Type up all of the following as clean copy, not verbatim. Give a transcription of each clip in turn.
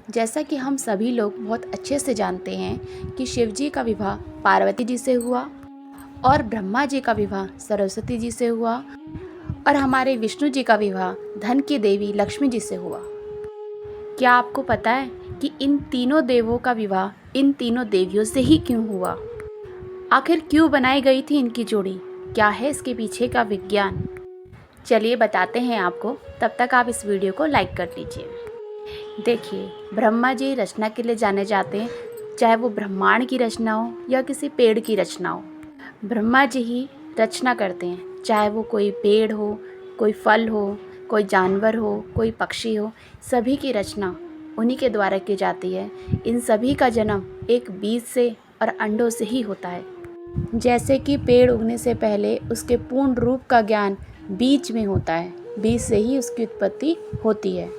जैसा कि हम सभी लोग बहुत अच्छे से जानते हैं कि शिव जी का विवाह पार्वती जी से हुआ और ब्रह्मा जी का विवाह सरस्वती जी से हुआ और हमारे विष्णु जी का विवाह धन की देवी लक्ष्मी जी से हुआ। क्या आपको पता है कि इन तीनों देवों का विवाह इन तीनों देवियों से ही क्यों हुआ? आखिर क्यों बनाई गई थी इनकी जोड़ी? क्या है इसके पीछे का विज्ञान? चलिए बताते हैं आपको, तब तक आप इस वीडियो को लाइक कर लीजिए। देखिए, ब्रह्मा जी रचना के लिए जाने जाते हैं, चाहे वो ब्रह्मांड की रचना हो या किसी पेड़ की रचना हो। ब्रह्मा जी ही रचना करते हैं, चाहे वो कोई पेड़ हो, कोई फल हो, कोई जानवर हो, कोई पक्षी हो, सभी की रचना उन्हीं के द्वारा की जाती है। इन सभी का जन्म एक बीज से और अंडों से ही होता है। जैसे कि पेड़ उगने से पहले उसके पूर्ण रूप का ज्ञान बीज में होता है, बीज से ही उसकी उत्पत्ति होती है।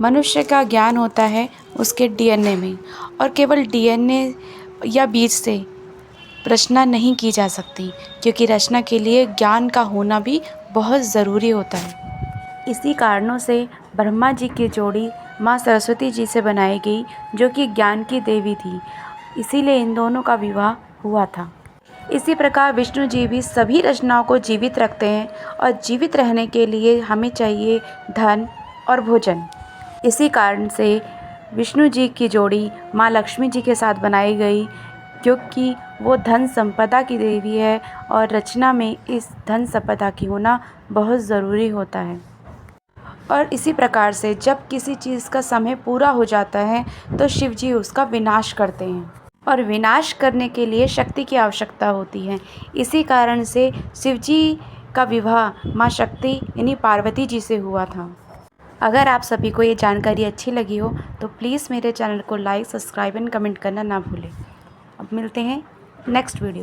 मनुष्य का ज्ञान होता है उसके डीएनए में, और केवल डीएनए या बीज से रचना नहीं की जा सकती, क्योंकि रचना के लिए ज्ञान का होना भी बहुत ज़रूरी होता है। इसी कारणों से ब्रह्मा जी की जोड़ी माँ सरस्वती जी से बनाई गई, जो कि ज्ञान की देवी थी। इसीलिए इन दोनों का विवाह हुआ था। इसी प्रकार विष्णु जी भी सभी रचनाओं को जीवित रखते हैं, और जीवित रहने के लिए हमें चाहिए धन और भोजन। इसी कारण से विष्णु जी की जोड़ी माँ लक्ष्मी जी के साथ बनाई गई, क्योंकि वो धन संपदा की देवी है और रचना में इस धन संपदा की होना बहुत ज़रूरी होता है। और इसी प्रकार से जब किसी चीज़ का समय पूरा हो जाता है तो शिव जी उसका विनाश करते हैं, और विनाश करने के लिए शक्ति की आवश्यकता होती है। इसी कारण से शिव जी का विवाह माँ शक्ति यानी पार्वती जी से हुआ था। अगर आप सभी को ये जानकारी अच्छी लगी हो तो प्लीज़ मेरे चैनल को लाइक, सब्सक्राइब एंड कमेंट करना ना भूलें। अब मिलते हैं नेक्स्ट वीडियो।